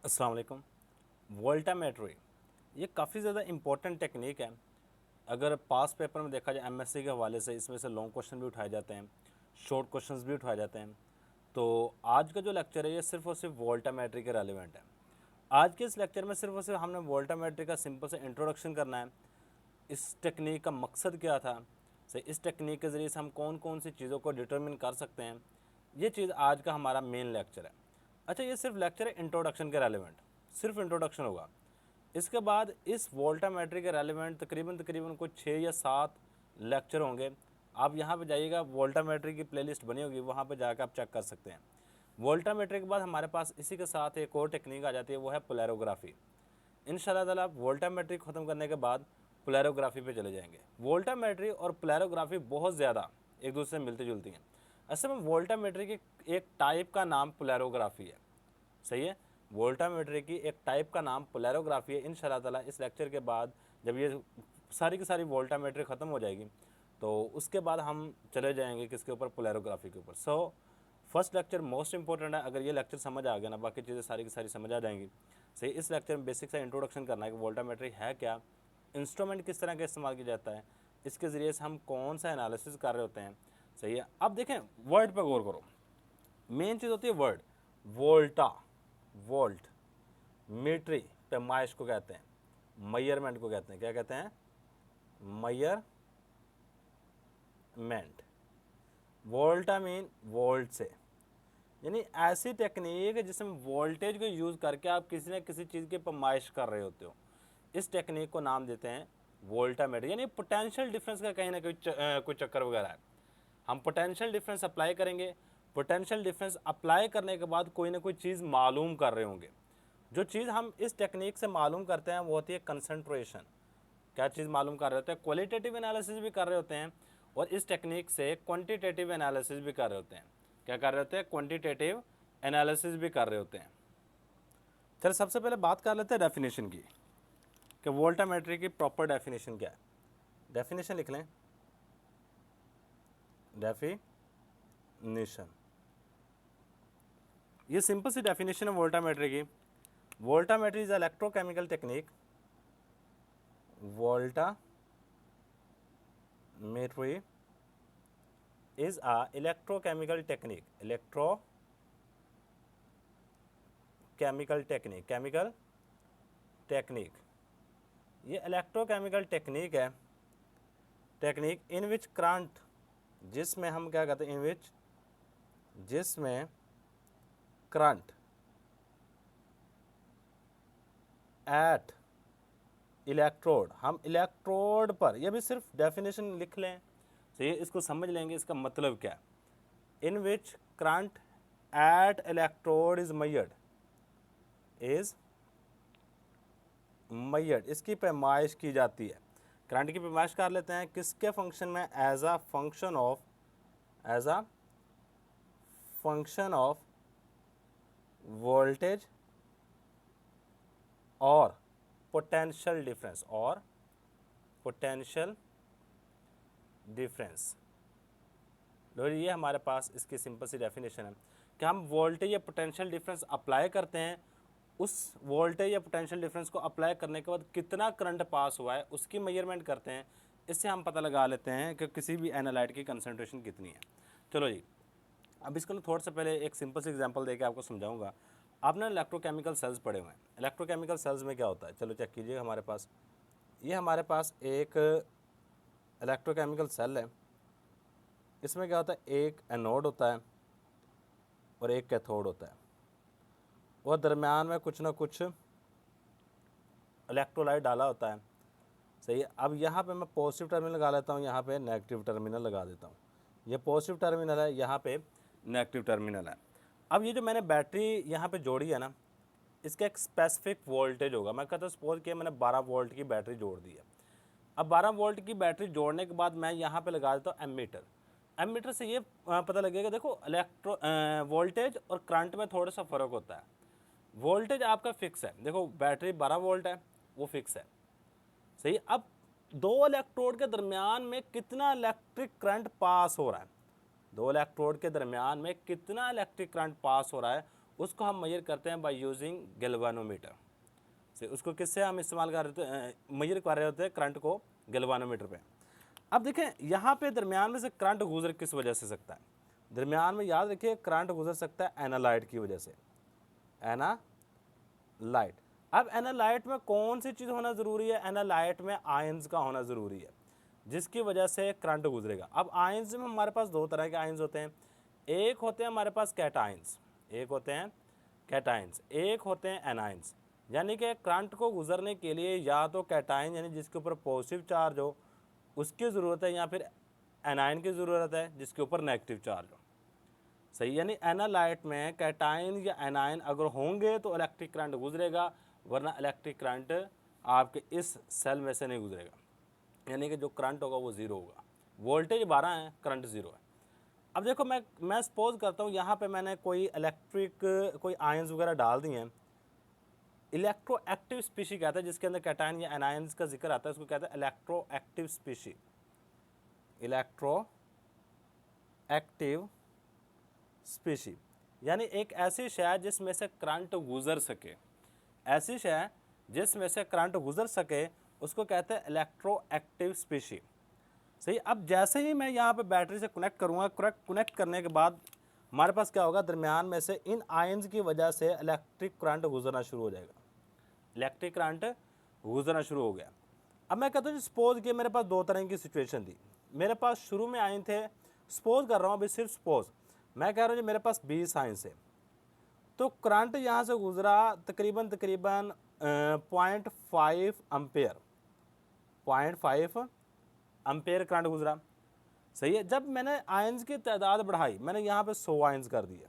अस्सलाम वालेकुम। वोल्टामेट्री ये काफ़ी ज़्यादा इम्पोर्टेंट टेक्निक है। अगर पास पेपर में देखा जाए एमएससी के हवाले से इसमें से लॉन्ग क्वेश्चन भी उठाए जाते हैं, शॉर्ट क्वेश्चंस भी उठाए जाते हैं। तो आज का जो लेक्चर है ये सिर्फ और सिर्फ वोल्टामेट्री के रेलिवेंट है। आज के इस लेक्चर में सिर्फ और सिर्फ हमने वोल्टामेट्री का सिंपल से इंट्रोडक्शन करना है। इस टेक्निक का मकसद क्या था, से इस टेक्निक के ज़रिए से हम कौन कौन सी चीज़ों को डिटरमिन कर सकते हैं, ये चीज़ आज का हमारा मेन लेक्चर है। अच्छा, ये सिर्फ लेक्चर है इंट्रोडक्शन के रेलिवेंट, सिर्फ इंट्रोडक्शन होगा। इसके बाद इस वोल्टामेट्री के रेलिवेंट तकरीबन तकरीबन कोई 6 या 7 लेक्चर होंगे। आप यहाँ पे जाइएगा, वोल्टामेट्री की प्लेलिस्ट बनी होगी, वहाँ पे जाकर आप चेक कर सकते हैं। वोल्टामेट्री के बाद हमारे पास इसी के साथ एक और टेक्निक आ जाती है, वो है पोलैरोग्राफी। इंशाल्लाह ताला वोल्टामेट्री ख़त्म करने के बाद पोलैरोग्राफी पे चले जाएंगे। वोल्टामेट्री और पोलैरोग्राफी बहुत ज़्यादा एक दूसरे से मिलती जुलती हैं। असल में वोल्टामेट्री की एक टाइप का नाम पोलैरोग्राफी है, सही है। वोल्टामेट्री की एक टाइप का नाम पोलैरोग्राफी है। इंशाल्लाह ताला इस लेक्चर के बाद जब ये सारी की सारी वोल्टामेट्री ख़त्म हो जाएगी तो उसके बाद हम चले जाएंगे किसके ऊपर, पोलैरोग्राफी के ऊपर। So first lecture most important है। अगर ये लेक्चर समझ आ गया ना, बाकी चीज़ें सारी की सारी समझ आ जाएंगी। सही, इस लेक्चर में बेसिक सा इंट्रोडक्शन करना है कि वोल्टामेट्री है क्या, इंस्ट्रूमेंट किस तरह का इस्तेमाल किया जाता है, इसके ज़रिए से हम कौन सा एनालिसिस कर रहे होते हैं। सही है। अब देखें, वर्ड पर गौर करो। मेन चीज़ होती है वर्ड। वोल्टा, वोल्ट, मीट्री पैमाइश को कहते हैं, मयरमेंट को कहते हैं। क्या कहते हैं? मयरमेंट। वोल्टा मीन वोल्ट से, यानी ऐसी टेक्निक है जिसमें वोल्टेज को यूज़ करके आप किसी न किसी चीज़ की पैमाइश कर रहे होते हो। इस टेक्निक को नाम देते हैं वोल्टामेट्री। यानी पोटेंशियल डिफरेंस का कहीं ना कहीं कोई चक्कर वगैरह है। हम पोटेंशियल डिफरेंस अप्लाई करेंगे, पोटेंशियल डिफरेंस अप्लाई करने के बाद कोई ना कोई चीज़ मालूम कर रहे होंगे। जो चीज़ हम इस टेक्निक से मालूम करते हैं वो होती है कंसंट्रेशन। क्या चीज़ मालूम कर रहे होते हैं? क्वालिटेटिव एनालिसिस भी कर रहे होते हैं और इस टेक्निक से क्वांटिटेटिव एनालिसिस भी कर रहे होते हैं। क्या कर रहे होते हैं? क्वांटिटेटिव एनालिसिस भी कर रहे होते हैं। चलो सबसे पहले बात कर लेते हैं डेफिनेशन की, कि वोल्टामेट्री की प्रॉपर डेफिनेशन क्या है। डेफिनेशन लिख लें। डेफिनेशन, ये सिंपल सी डेफिनेशन है वोल्टामेट्री की। Voltammetry is electrochemical technique. Voltammetry is a electrochemical technique, electrochemical technique, chemical technique। ये इलेक्ट्रोकेमिकल टेक्निक है, टेक्निक इन विच करंट, जिसमें हम क्या कहते हैं, इन विच, जिसमें करंट एट इलेक्ट्रोड, हम इलेक्ट्रोड पर, ये भी सिर्फ डेफिनेशन लिख लें तो ये इसको समझ लेंगे इसका मतलब क्या है। In which current at electrode is measured, इसकी पैमाइश की जाती है। करंट की पैमाइश कर लेते हैं किसके फंक्शन में? As a function of voltage और पोटेंशियल डिफरेंस। लो, ये हमारे पास इसकी सिंपल सी डेफिनेशन है कि हम वोल्टेज या पोटेंशियल डिफरेंस अप्लाई करते हैं। उस वोल्टेज या पोटेंशियल डिफरेंस को अप्लाई करने के बाद कितना करंट पास हुआ है उसकी मेजरमेंट करते हैं। इससे हम पता लगा लेते हैं कि किसी भी एनालाइट की कंसंट्रेशन कितनी है। चलो जी, अब इसको थोड़ा सा पहले एक सिंपल सी एग्जांपल देके आपको समझाऊंगा। आपने इलेक्ट्रोकेमिकल सेल्स पढ़े हुए हैं। इलेक्ट्रोकेमिकल सेल्स में क्या होता है, चलो चेक कीजिए। हमारे पास एक इलेक्ट्रोकेमिकल सेल है। इसमें क्या होता है, एक एनोड होता है और एक कैथोड होता है, और दरमियान में कुछ ना कुछ इलेक्ट्रोलाइट डाला होता है। सही है। अब यहाँ पे मैं पॉजिटिव टर्मिनल लगा लेता हूँ, यहाँ पे नेगेटिव टर्मिनल लगा देता हूँ। ये पॉजिटिव टर्मिनल है, यहाँ पे नेगेटिव टर्मिनल है। अब ये जो मैंने बैटरी यहाँ पे जोड़ी है ना, इसका एक स्पेसिफिक वोल्टेज होगा। मैं कहता हूँ सपोज किया मैंने 12 वोल्ट की बैटरी जोड़ दी है। अब 12 वोल्ट की बैटरी जोड़ने के बाद मैं यहाँ पे लगा देता हूँ एमीटर। एमीटर से ये पता लगेगा, देखो वोल्टेज और करंट में थोड़ा सा फ़र्क होता है। वोल्टेज आपका फिक्स है, देखो बैटरी 12 वोल्ट है, वो फिक्स है। सही। अब दो इलेक्ट्रोड के दरमियान में कितना इलेक्ट्रिक करंट पास हो रहा है, दो इलेक्ट्रोड के दरमियान में कितना इलेक्ट्रिक करंट पास हो रहा है, उसको हम मेजर करते हैं बाय यूजिंग गैल्वानोमीटर से। उसको किससे हम इस्तेमाल कर रहे होते मेजर कर रहे होते हैं करंट को गैल्वानोमीटर पे। अब देखें यहाँ पे दरमियान में से करंट गुजर किस वजह से सकता है, दरमियान में याद रखिए करंट गुजर सकता है एनालाइट की वजह से, एनालाइट। अब एनालाइट में कौन सी चीज़ होना ज़रूरी है, एनालाइट में आयंस का होना ज़रूरी है जिसकी वजह से करंट गुजरेगा। अब आयंस में हमारे पास दो तरह के आयंस होते हैं, एक होते हैं हमारे पास कैटायंस, एक होते हैं कैटायंस, एक होते हैं एनायंस। यानी कि करंट को गुजरने के लिए या तो कैटायन यानी जिसके ऊपर पॉजिटिव चार्ज हो उसकी ज़रूरत है, या फिर एनायन की ज़रूरत है जिसके ऊपर नेगेटिव चार्ज हो। सही, यानी एनालाइट में कैटायन या एनायन अगर होंगे तो इलेक्ट्रिक करंट गुजरेगा, वरना इलेक्ट्रिक करंट आपके इस सेल में से नहीं गुजरेगा, यानी कि जो करंट होगा वो ज़ीरो होगा। वोल्टेज 12 है, करंट ज़ीरो है। अब देखो मैं सपोज करता हूँ यहाँ पे मैंने कोई इलेक्ट्रिक कोई आयंस वगैरह डाल दिए हैं, इलेक्ट्रो एक्टिव स्पीशी कहता है जिसके अंदर कैटायन या एनायंस का जिक्र आता है, उसको कहता है electro active species, electro active species, यानी एक ऐसी शय जिसमें से करंट गुजर सके, ऐसी शय जिसमें से करंट गुजर सके उसको कहते हैं इलेक्ट्रो एक्टिव स्पीशी। सही, अब जैसे ही मैं यहाँ पे बैटरी से कनेक्ट करूँगा, कनेक्ट करने के बाद हमारे पास क्या होगा, दरमियान में से इन आयंस की वजह से इलेक्ट्रिक करंट गुजरना शुरू हो जाएगा, इलेक्ट्रिक करंट गुजरना शुरू हो गया। अब मैं कहता हूँ सपोज कि मेरे पास दो तरह की सिचुएशन थी, मेरे पास शुरू में आयन थे, सपोज कर रहा हूँ अभी सिर्फ सपोज, मैं कह रहा हूँ जी मेरे पास 20 आयंस है, तो करंट यहाँ से गुजरा तकरीबन 0.5 एम्पेयर, 0.5 एम्पेयर करंट गुजरा। सही है, जब मैंने आयंस की तादाद बढ़ाई, मैंने यहाँ पे 100 आयंस कर दिए,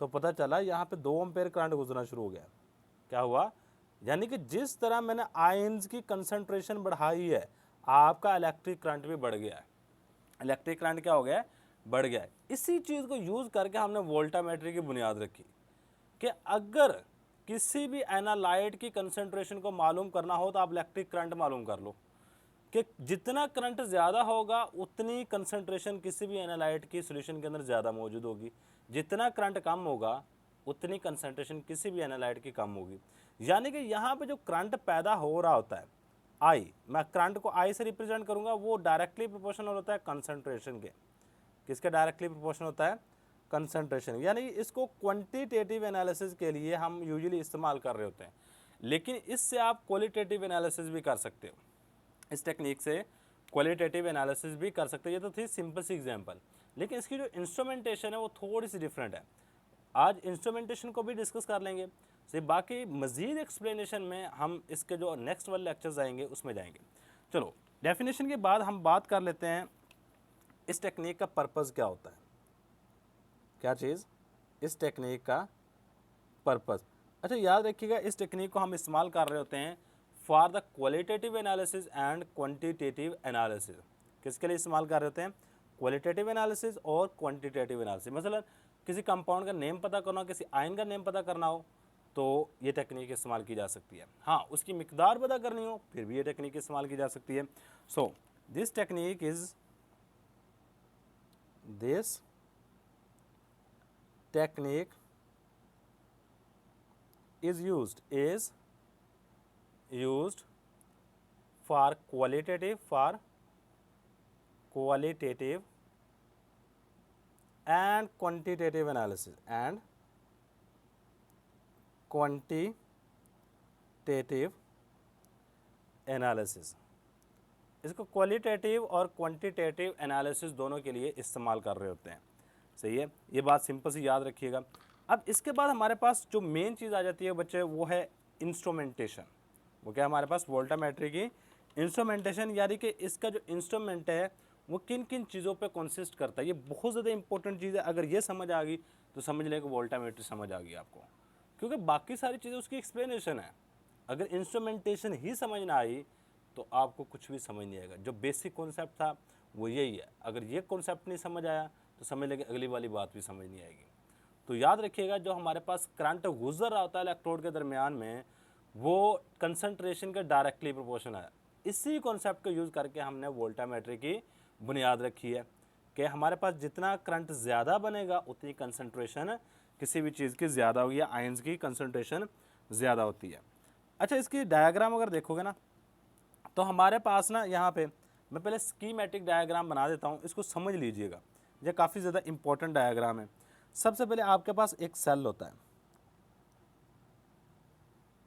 तो पता चला यहाँ पे 2 एम्पेयर करंट गुजरना शुरू हो गया। क्या हुआ, यानी कि जिस तरह मैंने आयंस की कंसंट्रेशन बढ़ाई है आपका इलेक्ट्रिक करंट भी बढ़ गया है, इलेक्ट्रिक करंट क्या हो गया है, बढ़ गया है। इसी चीज़ को यूज़ करके हमने वोल्टामेट्री की बुनियाद रखी कि अगर किसी भी एनालाइट की कंसंट्रेशन को मालूम करना हो तो आप इलेक्ट्रिक करंट मालूम कर लो कि जितना करंट ज़्यादा होगा उतनी कंसंट्रेशन किसी भी एनालाइट की सॉल्यूशन के अंदर ज़्यादा मौजूद होगी, जितना करंट कम होगा उतनी कंसंट्रेशन किसी भी एनालाइट की कम होगी। यानी कि यहाँ पे जो करंट पैदा हो रहा होता है आई, मैं करंट को आई से रिप्रेजेंट करूँगा, वो डायरेक्टली प्रोपोर्शनल होता है कंसंट्रेशन के, किसके डायरेक्टली प्रोपोर्शनल होता है, कंसंट्रेशन। यानी इसको क्वांटिटेटिव एनालिसिस के लिए हम यूजुअली इस्तेमाल कर रहे होते हैं, लेकिन इससे आप क्वालिटेटिव एनालिसिस भी कर सकते हो, इस टेक्निक से क्वालिटेटिव एनालिसिस भी कर सकते हैं। ये तो थी सिंपल सी एग्जांपल, लेकिन इसकी जो इंस्ट्रूमेंटेशन है वो थोड़ी सी डिफरेंट है। आज इंस्ट्रूमेंटेशन को भी डिस्कस कर लेंगे, से बाकी मज़ीद एक्सप्लेनेशन में हम इसके जो नेक्स्ट वाले लेक्चर्स आएंगे उसमें जाएंगे। चलो, डेफिनेशन के बाद हम बात कर लेते हैं इस टेक्निक का पर्पज़ क्या होता है, क्या चीज़, इस टेक्निक का पर्पज़। अच्छा, याद रखिएगा इस टेक्निक को हम इस्तेमाल कर रहे होते हैं for the qualitative analysis and quantitative analysis. किसके लिए इस्तेमाल कर रहे होते हैं, क्वालिटेटिव एनालिसिस और क्वांटिटेटिव एनालिसिस। मसलन किसी कंपाउंड का नेम पता करना हो, किसी आयन का नेम पता करना हो तो ये टेक्निक इस्तेमाल की जा सकती है। हाँ, उसकी मिकदार पता करनी हो फिर भी ये टेक्निक इस्तेमाल की जा सकती है। So this technique is this technique is used for qualitative and quantitative analysis and quantitative analysis. इसको क्वालिटेटिव और क्वांटिटेटिव एनालिसिस दोनों के लिए इस्तेमाल कर रहे होते हैं। सही है, ये बात सिंपल सी याद रखिएगा। अब इसके बाद हमारे पास जो मेन चीज़ आ जाती है बच्चे वो है इंस्ट्रूमेंटेशन। वो क्या, हमारे पास वोल्टामेट्री की इंस्ट्रूमेंटेशन, यानी कि इसका जो इंस्ट्रूमेंट है वो किन किन चीज़ों पे कंसिस्ट करता है। ये बहुत ज़्यादा इंपॉर्टेंट चीज़ है, अगर ये समझ आ गई तो समझ लें कि वोल्टामेट्री समझ आ गई आपको, क्योंकि बाकी सारी चीज़ें उसकी एक्सप्लेनेशन है। अगर इंस्ट्रूमेंटेशन ही समझ ना आई तो आपको कुछ भी समझ नहीं आएगा। जो बेसिक कॉन्सेप्ट था वो यही है, अगर ये कॉन्सेप्ट नहीं समझ आया तो समझ लेंगे अगली वाली बात भी समझ नहीं आएगी। तो याद रखिएगा जो हमारे पास करंट गुजर रहा होता है इलेक्ट्रोड के दरमियान में वो कंसंट्रेशन के डायरेक्टली प्रोपोर्शनल है। इसी कॉन्सेप्ट को यूज़ करके हमने वोल्टामेट्री की बुनियाद रखी है कि हमारे पास जितना करंट ज़्यादा बनेगा उतनी कंसंट्रेशन किसी भी चीज़ की ज़्यादा होगी या आयंस की कंसंट्रेशन ज़्यादा होती है। अच्छा, इसकी डायग्राम अगर देखोगे ना तो हमारे पास ना यहाँ पे मैं पहले स्कीमेटिक डायग्राम बना देता हूँ, इसको समझ लीजिएगा, ये काफ़ी ज़्यादा इंपॉर्टेंट डायग्राम है। सबसे पहले आपके पास एक सेल होता है,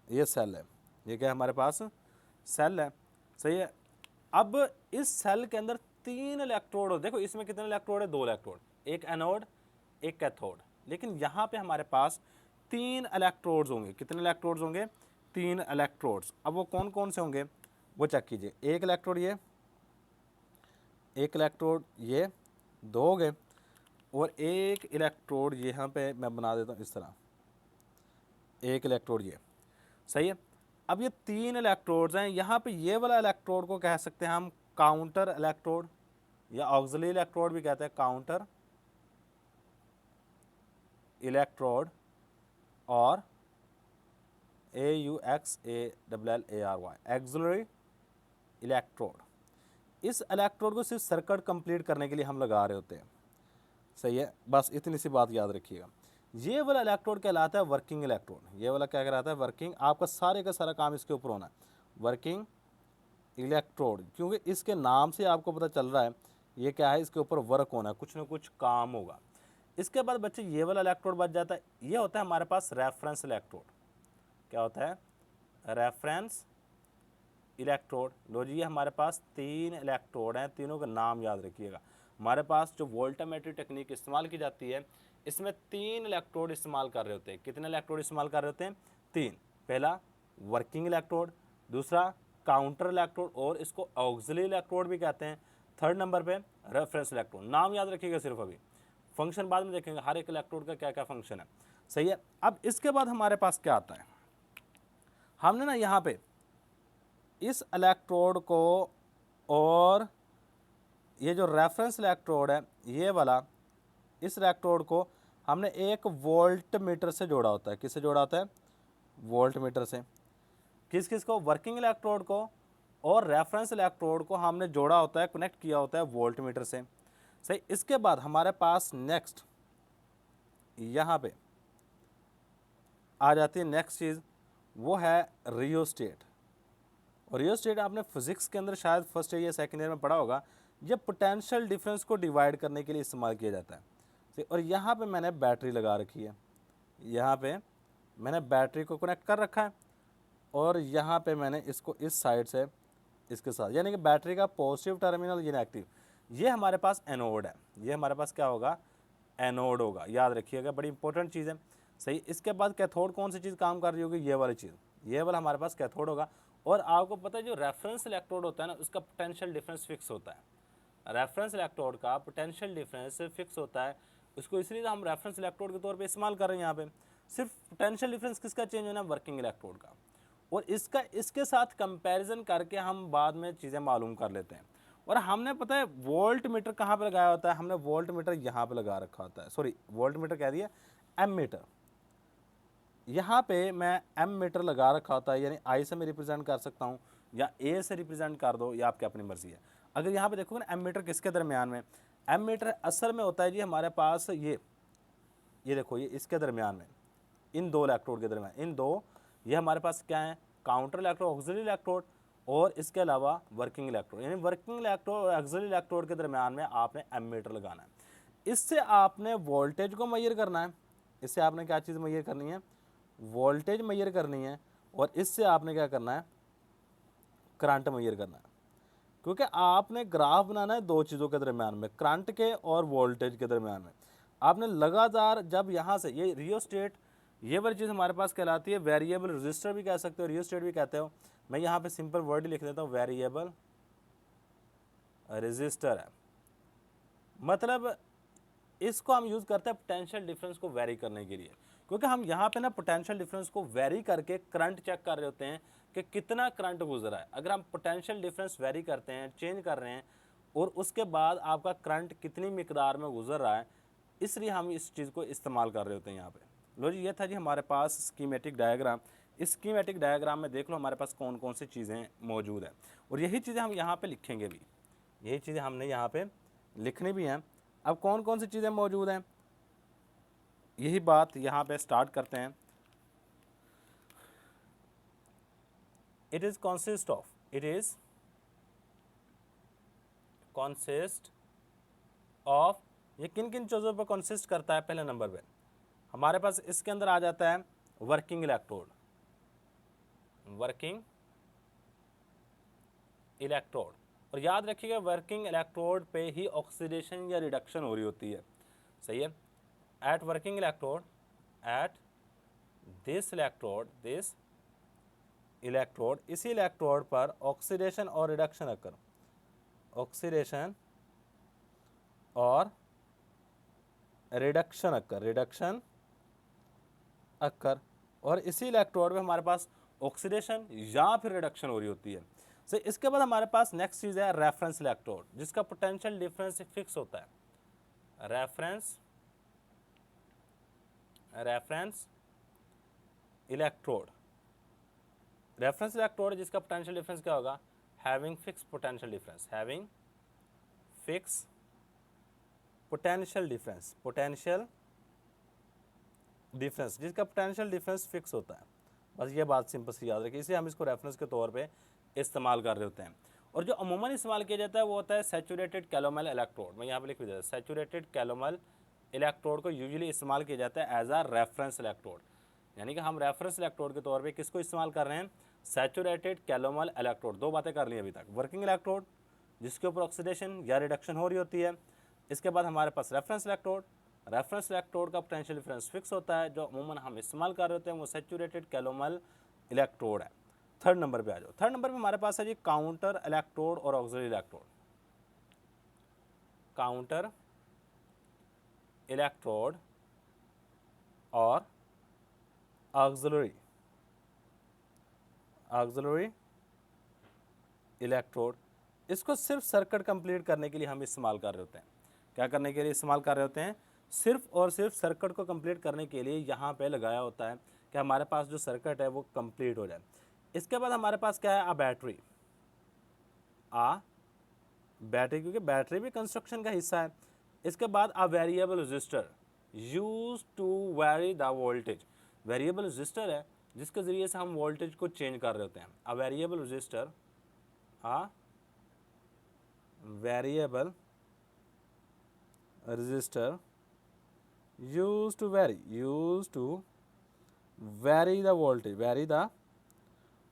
ये सेल है, ये क्या है हमारे पास सेल है, सही है। अब इस सेल के अंदर 3 इलेक्ट्रोड हो, देखो इसमें कितने इलेक्ट्रोड है, 2 इलेक्ट्रोड, एक एनोड एक कैथोड, लेकिन यहाँ पे हमारे पास 3 इलेक्ट्रोड्स होंगे। कितने इलेक्ट्रोड्स होंगे, 3 इलेक्ट्रोड्स। अब वो कौन कौन से होंगे वो चेक कीजिए, एक इलेक्ट्रोड ये, एक इलेक्ट्रोड ये, 2 हो गए, और एक इलेक्ट्रोड यहाँ पे मैं बना देता हूँ इस तरह, एक इलेक्ट्रोड ये, सही है। अब ये 3 इलेक्ट्रोड्स हैं, यहाँ पे ये वाला इलेक्ट्रोड को कह सकते हैं हम काउंटर इलेक्ट्रोड या ऑक्सिलरी इलेक्ट्रोड भी कहते हैं, काउंटर इलेक्ट्रोड और AUXALLARY ऑक्सिलरी इलेक्ट्रोड। इस इलेक्ट्रोड को सिर्फ सर्किट कंप्लीट करने के लिए हम लगा रहे होते हैं, सही है, बस इतनी सी बात याद रखिएगा। ये वाला इलेक्ट्रोड कहलाता है वर्किंग इलेक्ट्रोड, ये वाला क्या कहलाता है, वर्किंग। आपका सारे का सारा काम इसके ऊपर होना है, वर्किंग इलेक्ट्रोड, क्योंकि इसके नाम से आपको पता चल रहा है ये क्या है, इसके ऊपर वर्क होना है, कुछ ना कुछ काम होगा। इसके बाद बच्चे ये वाला इलेक्ट्रोड बच जाता है, ये होता है हमारे पास रेफरेंस इलेक्ट्रोड। क्या होता है, रेफरेंस इलेक्ट्रोड। लो जी, ये हमारे पास 3 इलेक्ट्रोड हैं, तीनों का नाम याद रखिएगा। हमारे पास जो वोल्टामेट्री टेक्निक इस्तेमाल की जाती है, इसमें 3 इलेक्ट्रोड इस्तेमाल कर रहे होते हैं। कितने इलेक्ट्रोड इस्तेमाल कर रहे होते हैं, 3। पहला वर्किंग इलेक्ट्रोड, दूसरा काउंटर इलेक्ट्रोड और इसको ऑक्सिलरी इलेक्ट्रोड भी कहते हैं, थर्ड नंबर पे रेफरेंस इलेक्ट्रोड। नाम याद रखिएगा सिर्फ, अभी फंक्शन बाद में देखेंगे हर एक इलेक्ट्रोड का क्या क्या फंक्शन है, सही है। अब इसके बाद हमारे पास क्या आता है, हमने ना यहाँ पे इस इलेक्ट्रोड को और ये जो रेफरेंस इलेक्ट्रोड है ये वाला, इस इलेक्ट्रोड को हमने एक वोल्ट मीटर से जोड़ा होता है। किससे जोड़ा होता है, वोल्ट मीटर से। किस किस को, वर्किंग इलेक्ट्रोड को और रेफरेंस इलेक्ट्रोड को हमने जोड़ा होता है, कनेक्ट किया होता है वोल्ट मीटर से, सही। इसके बाद हमारे पास नेक्स्ट यहाँ पे आ जाती है नेक्स्ट चीज़, वो है रियोस्टेट। और रियोस्टेट आपने फिजिक्स के अंदर शायद फर्स्ट ईयर या सेकेंड ईयर में पढ़ा होगा। ये पोटेंशियल डिफरेंस को डिवाइड करने के लिए इस्तेमाल किया जाता है, सही। और यहाँ पे मैंने बैटरी लगा रखी है, यहाँ पे मैंने बैटरी को कनेक्ट कर रखा है, और यहाँ पे मैंने इसको इस साइड से इसके साथ, यानी कि बैटरी का पॉजिटिव टर्मिनल, ये नेगेटिव, ये हमारे पास एनोड है, ये हमारे पास क्या होगा, एनोड होगा, याद रखिएगा, बड़ी इंपॉर्टेंट चीज़ है, सही। इसके बाद कैथोड कौन सी चीज़ काम कर रही होगी, ये वाली चीज़, ये वाला हमारे पास कैथोड होगा। और आपको पता है जो रेफरेंस इलेक्ट्रोड होता है ना, उसका पोटेंशियल डिफरेंस फिक्स होता है। रेफरेंस इलेक्ट्रोड का पोटेंशियल डिफरेंस फिक्स होता है, उसको इसलिए हम रेफरेंस इलेक्ट्रोड के तौर पे इस्तेमाल कर रहे हैं। यहाँ पे सिर्फ पोटेंशियल डिफरेंस किसका चेंज होना है, वर्किंग इलेक्ट्रोड का। और इसका इसके साथ कंपैरिजन करके हम बाद में चीज़ें मालूम कर लेते हैं। और हमने पता है वोल्ट मीटर कहाँ पे लगाया होता है, हमने वोल्ट मीटर यहाँ पे लगा रखा होता है, सॉरी वोल्ट मीटर कह दिया, एम मीटर। यहाँ पे मैं एम मीटर लगा रखा होता है, यानी आई से मैं रिप्रेजेंट कर सकता हूँ या ए से रिप्रेजेंट कर दो, या आपकी अपनी मर्जी है। अगर यहाँ पे देखोगे ना एम मीटर किसके दरमियान में, एम मीटर असल में होता है जी हमारे पास ये देखो, ये इसके दरमियान में, इन 2 इलेक्ट्रोड के दरमियान, इन 2, ये हमारे पास क्या है, काउंटर इलेक्ट्रोड, ऑक्सिलरी इलेक्ट्रोड, और इसके अलावा वर्किंग इलेक्ट्रोड। यानी वर्किंग इलेक्ट्रोड और ऑक्सिलरी इलेक्ट्रोड के दरमियान में आपने एम मीटर लगाना है। इससे आपने वोल्टेज को मेजर करना है, इससे आपने क्या चीज़ मेजर करनी है, वोल्टेज मेजर करनी है। और इससे आपने क्या करना है, करंट मेजर करना है। क्योंकि आपने ग्राफ बनाना है 2 चीज़ों के दरमियान में, करंट के और वोल्टेज के दरमियान में। आपने लगातार जब यहाँ से ये रियोस्टेट, ये वाली चीज़ हमारे पास कहलाती है वेरिएबल रजिस्टर भी कह सकते हो, रियोस्टेट भी कहते हो। मैं यहाँ पे सिंपल वर्ड ही लिख देता हूँ, वेरिएबल रजिस्टर है। मतलब इसको हम यूज़ करते हैं पोटेंशियल डिफरेंस को वेरी करने के लिए, क्योंकि हम यहाँ पे ना पोटेंशियल डिफरेंस को वेरी करके करंट चेक कर रहे होते हैं कि कितना करंट गुजरा है। अगर हम पोटेंशियल डिफरेंस वेरी करते हैं, चेंज कर रहे हैं, और उसके बाद आपका करंट कितनी मिकदार में गुजर रहा है, इसलिए हम इस चीज़ को इस्तेमाल कर रहे होते हैं यहाँ पे। लो जी, ये था जी हमारे पास स्कीमेटिक डायग्राम। इस स्कीमेटिक डायग्राम में देख लो हमारे पास कौन कौन सी चीज़ें मौजूद हैं, और यही चीज़ें हम यहाँ पे लिखेंगे भी, यही चीज़ें हमने यहाँ पे लिखनी भी हैं। अब कौन कौन सी चीज़ें मौजूद हैं, यही बात यहाँ पे स्टार्ट करते हैं। It is consist of, it is consist of, ये किन किन चीज़ों पर कॉन्सिस्ट करता है? पहले नंबर पे हमारे पास इसके अंदर आ जाता है वर्किंग इलेक्ट्रोड, वर्किंग इलेक्ट्रोड। और याद रखिएगा वर्किंग इलेक्ट्रोड पे ही ऑक्सीडेशन या रिडक्शन हो रही होती है, सही है। At working electrode, at this electrode, इसी इलेक्ट्रोड पर ऑक्सीडेशन और रिडक्शन अकर, ऑक्सीडेशन और रिडक्शन अकर, और इसी इलेक्ट्रोड में हमारे पास ऑक्सीडेशन या फिर रिडक्शन हो रही होती है। सो इसके बाद हमारे पास नेक्स्ट चीज़ है रेफरेंस इलेक्ट्रोड, जिसका पोटेंशियल डिफरेंस फिक्स होता है। रेफरेंस इलेक्ट्रोड, रेफरेंस इलेक्ट्रोड जिसका पोटेंशियल डिफरेंस क्या होगा? Having fix potential difference, having fix potential difference, जिसका पोटेंशियल डिफरेंस फिक्स होता है। बस ये बात सिंपल सी याद रखिए, इसलिए हम इसको रेफरेंस के तौर पे इस्तेमाल कर रहे होते हैं। और जो अमूमन इस्तेमाल किया जाता है वो होता है सैचुरेटेड कैलोमल इलेक्ट्रोड। मैं यहाँ पे लिख देता हूँ, सैचुरेटेड कैलोमल इलेक्ट्रोड को यूजुअली इस्तेमाल किया जाता है एज आ रेफरेंस इलेक्ट्रोड। यानी कि हम रेफरेंस इलेक्ट्रोड के तौर पे किसको इस्तेमाल कर रहे हैं? Saturated calomel electrode. दो बातें कर ली अभी तक, वर्किंग इलेक्ट्रोड जिसके ऊपर ऑक्सीडेशन या रिडक्शन हो रही होती है, इसके बाद हमारे पास रेफरेंस इलेक्ट्रोड, रेफरेंस इलेक्ट्रोड का पोटेंशियल डिफरेंस फिक्स होता है। जो अमूमन हम इस्तेमाल कर रहे होते हैं वो सैचुरेटेड कैलोमल इलेक्ट्रोड है। थर्ड नंबर पे आ जाओ। थर्ड नंबर पे हमारे पास है जी काउंटर इलेक्ट्रोड और ऑक्सिलरी इलेक्ट्रोड। काउंटर इलेक्ट्रोड और ऑक्सिलरी इलेक्ट्रोड, इसको सिर्फ सर्किट कंप्लीट करने के लिए हम इस्तेमाल कर रहे होते हैं। क्या करने के लिए इस्तेमाल कर रहे होते हैं? सिर्फ और सिर्फ सर्किट को कंप्लीट करने के लिए यहाँ पे लगाया होता है कि हमारे पास जो सर्किट है वो कंप्लीट हो जाए। इसके बाद हमारे पास क्या है? बैटरी, क्योंकि बैटरी भी कंस्ट्रक्शन का हिस्सा है। इसके बाद a variable resistor use to vary the voltage, variable resistor है जिसके ज़रिए से हम वोल्टेज को चेंज कर रहे होते हैं। अ variable register, used to vary the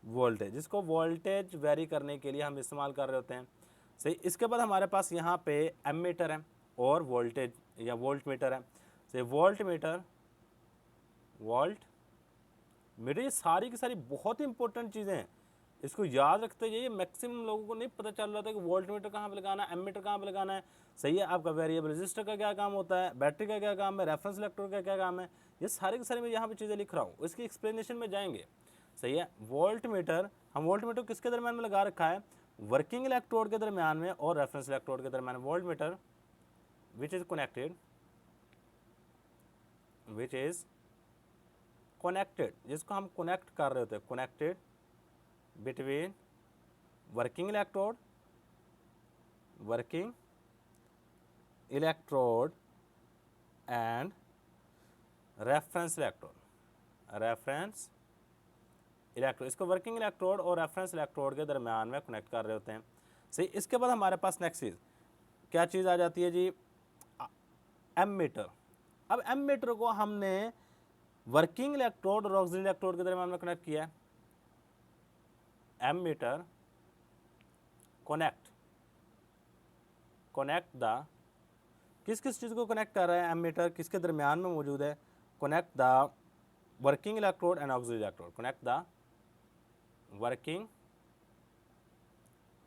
voltage, जिसको वोल्टेज वेरी करने के लिए हम इस्तेमाल कर रहे होते हैं, सही। इसके बाद हमारे पास यहाँ पे एमीटर है और वोल्टेज या वोल्ट मीटर है, सही। वोल्ट मीटर, ये सारी की सारी बहुत ही इंपॉर्टेंट चीज़ें हैं, इसको याद रखते जाइए। मैक्सिमम लोगों को नहीं पता चल रहा था कि वोल्ट मीटर कहाँ पे लगाना है, एमीटर कहाँ पे लगाना है, सही है। आपका वेरिएबल रजिस्टर का क्या काम होता है, बैटरी का क्या काम है, रेफरेंस इलेक्ट्रोड का क्या काम है, ये सारे के सारे मैं यहाँ पे चीज़ें लिख रहा हूँ, इसकी एक्सप्लेनेशन में जाएंगे, सही है। वोल्ट मीटर, हम वोल्ट मीटर किसके दरम्यान में लगा रखा है? वर्किंग इलेक्ट्रोड के दरम्यान में और रेफरेंस इलेक्ट्रोड के दरम्यान। Volt meter which is connected, जिसको हम कनेक्ट कर रहे होते हैं, connected between working electrode and reference electrode, इसको वर्किंग इलेक्ट्रोड और रेफरेंस इलेक्ट्रोड के दरम्यान में कनेक्ट कर रहे होते हैं, सही। इसके बाद हमारे पास नेक्स्ट चीज़ क्या चीज़ आ जाती है जी? एमीटर। अब एमीटर को हमने वर्किंग इलेक्ट्रोड और ऑक्सिलरी इलेक्ट्रोड के दरम्यान में कनेक्ट किया है। एमीटर कनेक्ट द, किस किस चीज़ को कनेक्ट कर रहा है? एमीटर किसके दरम्यान में मौजूद है? Connect the working electrode and auxiliary electrode, connect the working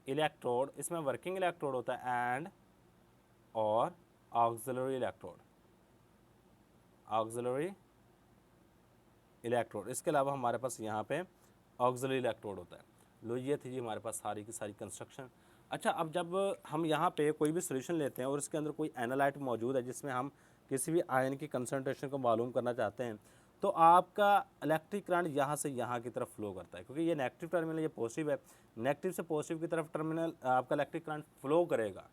electrode, इसमें वर्किंग इलेक्ट्रोड होता है एंड और ऑक्सिलरी इलेक्ट्रोड, इसके अलावा हमारे पास यहाँ पे ऑक्सिलरी इलेक्ट्रोड होता है। लो ये थी जी हमारे पास सारी की सारी कंस्ट्रक्शन। अच्छा, अब जब हम यहाँ पे कोई भी सोल्यूशन लेते हैं और इसके अंदर कोई एनालाइट मौजूद है जिसमें हम किसी भी आयन की कंसनट्रेशन को मालूम करना चाहते हैं, तो आपका इलेक्ट्रिक करंट यहाँ से यहाँ की तरफ फ्लो करता है, क्योंकि ये नेगेटिव टर्मिनल, ये पॉजिटिव है, नेगेटिव से पॉजिटिव की तरफ टर्मिनल आपका इलेक्ट्रिक करंट फ्लो करेगा।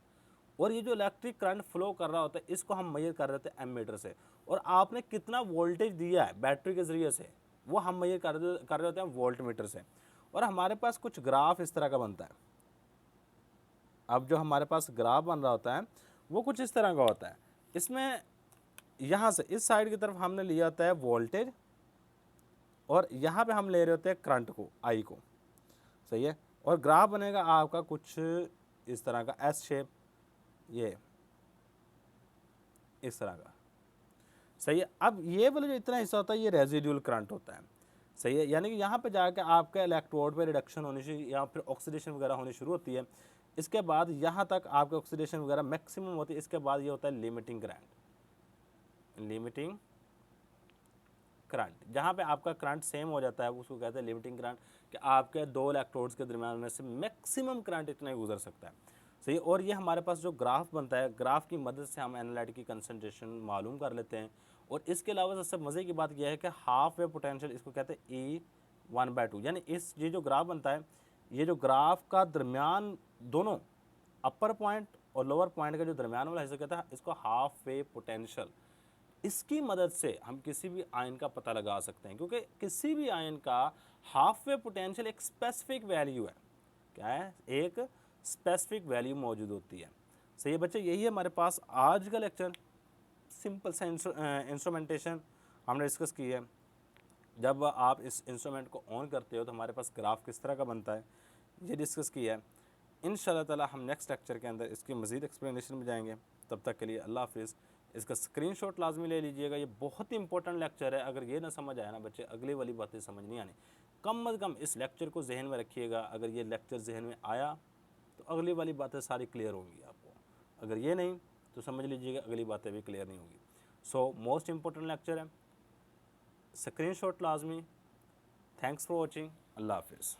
और ये जो इलेक्ट्रिक करंट फ्लो कर रहा होता है इसको हम मेजर कर रहे थे एमीटर से, और आपने कितना वोल्टेज दिया है बैटरी के ज़रिए से वो हम मेजर कर रहे होते हैं वोल्ट मीटर से। और हमारे पास कुछ ग्राफ इस तरह का बनता है। अब जो हमारे पास ग्राफ बन रहा होता है वो कुछ इस तरह का होता है। इसमें यहाँ से इस साइड की तरफ हमने लिया होता है वोल्टेज, और यहाँ पे हम ले रहे होते हैं करंट को, आई को, सही है। और ग्राफ बनेगा आपका कुछ इस तरह का, एस शेप, ये इस तरह का, सही है। अब ये वाला जो इतना हिस्सा होता है ये रेजिडुअल करंट होता है, सही है। यानी कि यहाँ पे जाके आपके इलेक्ट्रोड पे रिडक्शन होनी चाहिए या फिर ऑक्सीडेशन वगैरह होनी शुरू होती है। इसके बाद यहाँ तक आपके ऑक्सीडेशन वगैरह मैक्सिमम होती है। इसके बाद ये होता है लिमिटिंग करंट, लिमिटिंग करंट, जहाँ पे आपका करंट सेम हो जाता है उसको कहते हैं लिमिटिंग करंट, कि आपके दो इलेक्ट्रोड्स के दरमियान में से मैक्सिमम करंट इतना ही गुजर सकता है, सही। और ये हमारे पास जो ग्राफ बनता है, ग्राफ की मदद से हम एनालाइट की कंसंट्रेशन मालूम कर लेते हैं। और इसके अलावा सबसे मज़े की बात यह है कि हाफ वे पोटेंशियल इसको कहते हैं E1/2, यानी ये जो ग्राफ बनता है, ये जो ग्राफ का दरमियान दोनों अपर पॉइंट और लोअर पॉइंट का जो दरमियान वाला हिस्सा कहता है इसको हाफ वे पोटेंशियल। इसकी मदद से हम किसी भी आयन का पता लगा सकते हैं, क्योंकि किसी भी आयन का हाफ वे पोटेंशियल एक स्पेसिफिक वैल्यू है। क्या है? एक स्पेसिफिक वैल्यू मौजूद होती है। सही है बच्चे, यही है हमारे पास आज का लेक्चर। सिंपल सा इंस्ट्रूमेंटेशन हमने डिस्कस की है। जब आप इस इंस्ट्रूमेंट को ऑन करते हो तो हमारे पास ग्राफ किस तरह का बनता है ये डिस्कस किया है। इंशाल्लाह ताला हम नेक्स्ट लेक्चर के अंदर इसकी मज़ीद एक्सप्लेनेशन में जाएंगे। तब तक के लिए अल्लाह हाफिज़। इसका स्क्रीनशॉट लाजमी ले लीजिएगा, ये बहुत ही इंपॉर्टेंट लेक्चर है। अगर ये ना समझ आया ना बच्चे, अगली वाली बातें समझ नहीं आनी। कम अज़ कम इस लेक्चर को जहन में रखिएगा। अगर ये लेक्चर जहन में आया तो अगली वाली बातें सारी क्लियर होंगी आपको। अगर ये नहीं तो समझ लीजिएगा अगली बातें भी क्लियर नहीं होंगी। सो मोस्ट इंपॉर्टेंट लेक्चर है, स्क्रीनशॉट लाजमी। Thanks for watching. अल्लाह हाफिज़।